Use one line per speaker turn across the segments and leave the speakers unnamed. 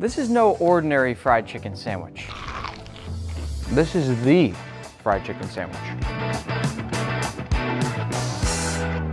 This is no ordinary fried chicken sandwich. This is the fried chicken sandwich.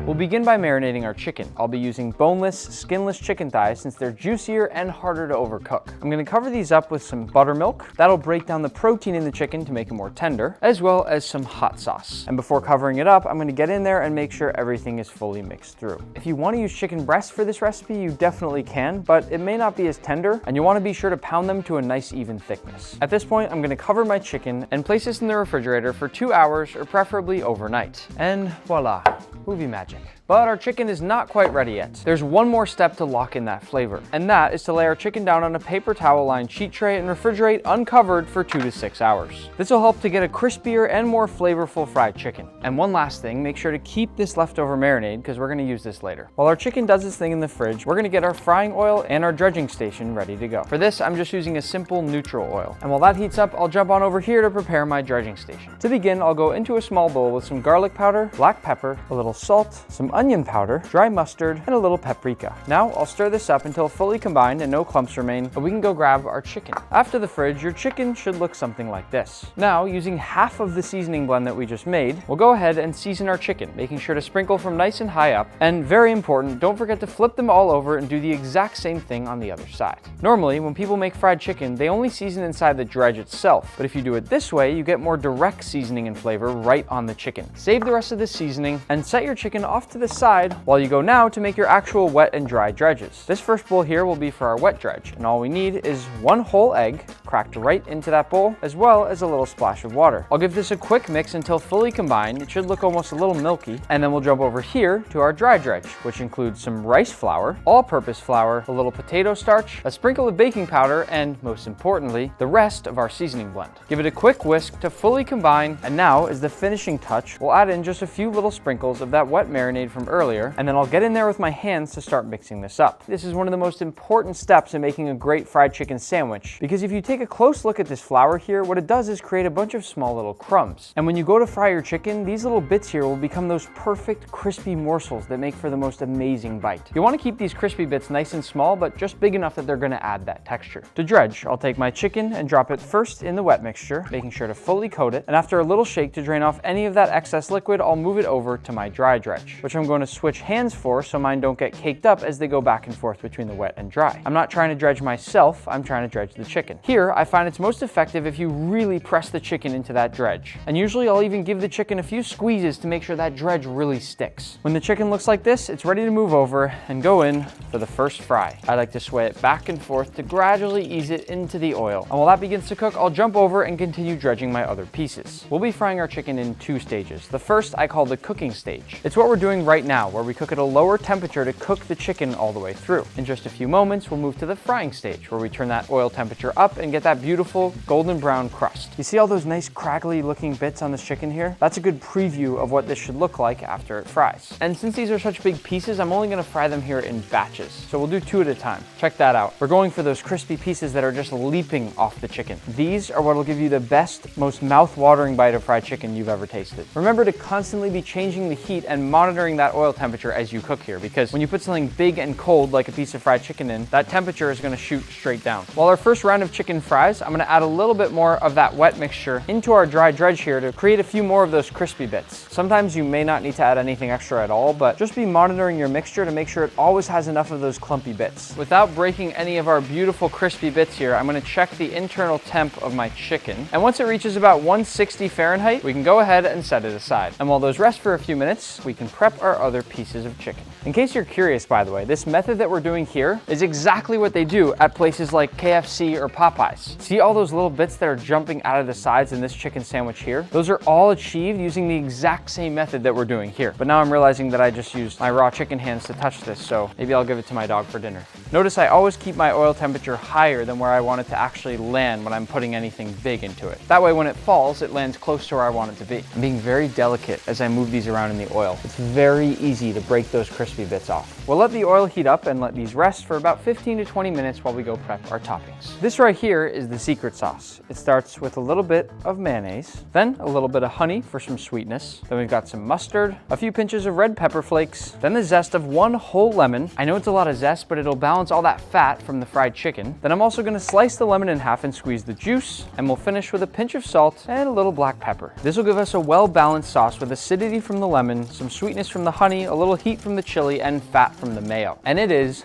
We'll begin by marinating our chicken. I'll be using boneless, skinless chicken thighs since they're juicier and harder to overcook. I'm gonna cover these up with some buttermilk. That'll break down the protein in the chicken to make it more tender, as well as some hot sauce. And before covering it up, I'm gonna get in there and make sure everything is fully mixed through. If you wanna use chicken breasts for this recipe, you definitely can, but it may not be as tender, and you wanna be sure to pound them to a nice even thickness. At this point, I'm gonna cover my chicken and place this in the refrigerator for 2 hours or preferably overnight. And voila, movie magic. But our chicken is not quite ready yet. There's one more step to lock in that flavor, and that is to lay our chicken down on a paper towel lined sheet tray and refrigerate uncovered for 2 to 6 hours. This will help to get a crispier and more flavorful fried chicken. And one last thing, make sure to keep this leftover marinade because we're gonna use this later. While our chicken does its thing in the fridge, we're gonna get our frying oil and our dredging station ready to go. For this, I'm just using a simple neutral oil. And while that heats up, I'll jump on over here to prepare my dredging station. To begin, I'll go into a small bowl with some garlic powder, black pepper, a little salt, some onion powder, dry mustard, and a little paprika. Now I'll stir this up until fully combined and no clumps remain, and we can go grab our chicken. After the fridge, your chicken should look something like this. Now, using half of the seasoning blend that we just made, we'll go ahead and season our chicken, making sure to sprinkle from nice and high up. And very important, don't forget to flip them all over and do the exact same thing on the other side. Normally, when people make fried chicken, they only season inside the dredge itself, but if you do it this way, you get more direct seasoning and flavor right on the chicken. Save the rest of the seasoning and set your chicken off to the side while you go now to make your actual wet and dry dredges. This first bowl here will be for our wet dredge, and all we need is 1 whole egg cracked right into that bowl, as well as a little splash of water. I'll give this a quick mix until fully combined. It should look almost a little milky, and then we'll jump over here to our dry dredge, which includes some rice flour, all-purpose flour, a little potato starch, a sprinkle of baking powder, and most importantly, the rest of our seasoning blend. Give it a quick whisk to fully combine, and now, as the finishing touch, we'll add in just a few little sprinkles of that wet marinade from earlier, and then I'll get in there with my hands to start mixing this up. This is one of the most important steps in making a great fried chicken sandwich, because if you take a close look at this flour here, what it does is create a bunch of small little crumbs. And when you go to fry your chicken, these little bits here will become those perfect crispy morsels that make for the most amazing bite. You want to keep these crispy bits nice and small, but just big enough that they're going to add that texture. To dredge, I'll take my chicken and drop it first in the wet mixture, making sure to fully coat it, and after a little shake to drain off any of that excess liquid, I'll move it over to my dry dredge, which I'm going to switch hands for so mine don't get caked up as they go back and forth between the wet and dry. I'm not trying to dredge myself, I'm trying to dredge the chicken. Here, I find it's most effective if you really press the chicken into that dredge. And usually I'll even give the chicken a few squeezes to make sure that dredge really sticks. When the chicken looks like this, it's ready to move over and go in for the first fry. I like to sway it back and forth to gradually ease it into the oil. And while that begins to cook, I'll jump over and continue dredging my other pieces. We'll be frying our chicken in 2 stages. The first I call the cooking stage. It's what we're doing right now, where we cook at a lower temperature to cook the chicken all the way through. In just a few moments, we'll move to the frying stage, where we turn that oil temperature up and get that beautiful golden brown crust. You see all those nice crackly looking bits on this chicken here? That's a good preview of what this should look like after it fries. And since these are such big pieces, I'm only gonna fry them here in batches. So we'll do 2 at a time. Check that out. We're going for those crispy pieces that are just leaping off the chicken. These are what will give you the best, most mouth-watering bite of fried chicken you've ever tasted. Remember to constantly be changing the heat and monitoring that oil temperature as you cook here, because when you put something big and cold like a piece of fried chicken in, that temperature is gonna shoot straight down. While our first round of chicken fries, I'm gonna add a little bit more of that wet mixture into our dry dredge here to create a few more of those crispy bits. Sometimes you may not need to add anything extra at all, but just be monitoring your mixture to make sure it always has enough of those clumpy bits. Without breaking any of our beautiful crispy bits here, I'm gonna check the internal temp of my chicken. And once it reaches about 160 Fahrenheit, we can go ahead and set it aside. And while those rest for a few minutes, we can prep our other pieces of chicken. In case you're curious, by the way, this method that we're doing here is exactly what they do at places like KFC or Popeyes. See all those little bits that are jumping out of the sides in this chicken sandwich here? Those are all achieved using the exact same method that we're doing here. But now I'm realizing that I just used my raw chicken hands to touch this, so maybe I'll give it to my dog for dinner. Notice I always keep my oil temperature higher than where I want it to actually land when I'm putting anything big into it. That way when it falls, it lands close to where I want it to be. I'm being very delicate as I move these around in the oil. It's very easy to break those crispy crispy bits off. We'll let the oil heat up and let these rest for about 15 to 20 minutes while we go prep our toppings. This right here is the secret sauce. It starts with a little bit of mayonnaise, then a little bit of honey for some sweetness. Then we've got some mustard, a few pinches of red pepper flakes, then the zest of 1 whole lemon. I know it's a lot of zest, but it'll balance all that fat from the fried chicken. Then I'm also gonna slice the lemon in half and squeeze the juice, and we'll finish with a pinch of salt and a little black pepper. This will give us a well-balanced sauce with acidity from the lemon, some sweetness from the honey, a little heat from the chili, and fat from the mayo. And it is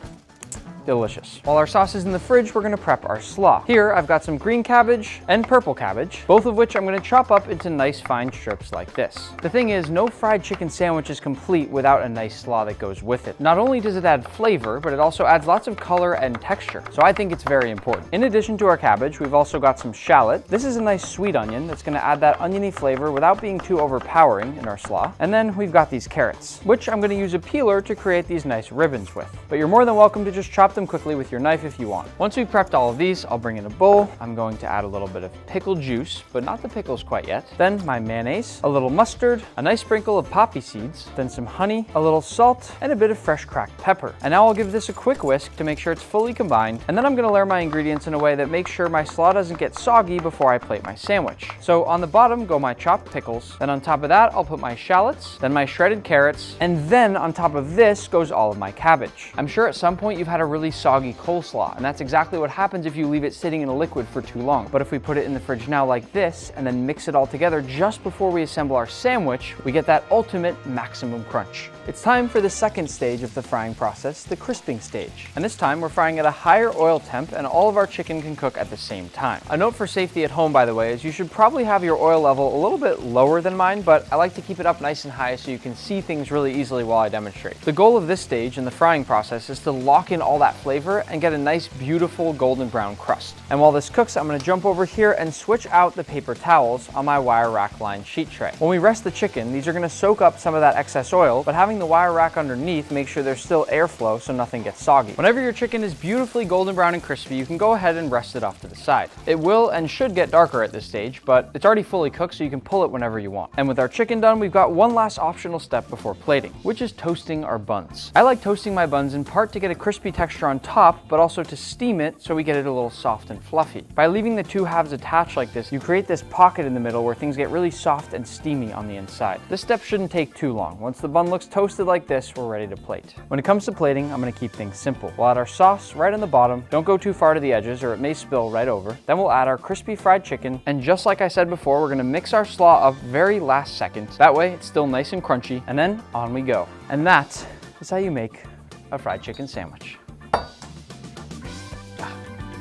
delicious. While our sauce is in the fridge, we're gonna prep our slaw. Here, I've got some green cabbage and purple cabbage, both of which I'm gonna chop up into nice fine strips like this. The thing is, no fried chicken sandwich is complete without a nice slaw that goes with it. Not only does it add flavor, but it also adds lots of color and texture, so I think it's very important. In addition to our cabbage, we've also got some shallot. This is a nice sweet onion that's gonna add that oniony flavor without being too overpowering in our slaw. And then we've got these carrots, which I'm gonna use a peeler to create these nice ribbons with. But you're more than welcome to just chop them quickly with your knife if you want. Once we've prepped all of these, I'll bring in a bowl. I'm going to add a little bit of pickle juice, but not the pickles quite yet. Then my mayonnaise, a little mustard, a nice sprinkle of poppy seeds, then some honey, a little salt, and a bit of fresh cracked pepper. And now I'll give this a quick whisk to make sure it's fully combined. And then I'm gonna layer my ingredients in a way that makes sure my slaw doesn't get soggy before I plate my sandwich. So on the bottom go my chopped pickles, then on top of that I'll put my shallots, then my shredded carrots, and then on top of this goes all of my cabbage. I'm sure at some point you've had a really soggy coleslaw, and that's exactly what happens if you leave it sitting in a liquid for too long. But if we put it in the fridge now like this, and then mix it all together just before we assemble our sandwich, we get that ultimate maximum crunch. It's time for the second stage of the frying process, the crisping stage. And this time we're frying at a higher oil temp, and all of our chicken can cook at the same time. A note for safety at home, by the way, is you should probably have your oil level a little bit lower than mine, but I like to keep it up nice and high so you can see things really easily while I demonstrate. The goal of this stage in the frying process is to lock in all that flavor and get a nice, beautiful golden brown crust. And while this cooks, I'm gonna jump over here and switch out the paper towels on my wire rack lined sheet tray. When we rest the chicken, these are gonna soak up some of that excess oil, but having the wire rack underneath makes sure there's still airflow so nothing gets soggy. Whenever your chicken is beautifully golden brown and crispy, you can go ahead and rest it off to the side. It will and should get darker at this stage, but it's already fully cooked so you can pull it whenever you want. And with our chicken done, we've got one last optional step before plating, which is toasting our buns. I like toasting my buns in part to get a crispy texture on top, but also to steam it so we get it a little soft and fluffy. By leaving the two halves attached like this, you create this pocket in the middle where things get really soft and steamy on the inside. This step shouldn't take too long. Once the bun looks toasted like this, we're ready to plate. When it comes to plating, I'm gonna keep things simple. We'll add our sauce right on the bottom. Don't go too far to the edges or it may spill right over. Then we'll add our crispy fried chicken, and just like I said before, we're gonna mix our slaw up very last second. That way it's still nice and crunchy, and then on we go. And that is how you make a fried chicken sandwich. I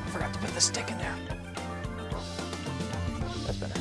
forgot to put the stick in there. That's better.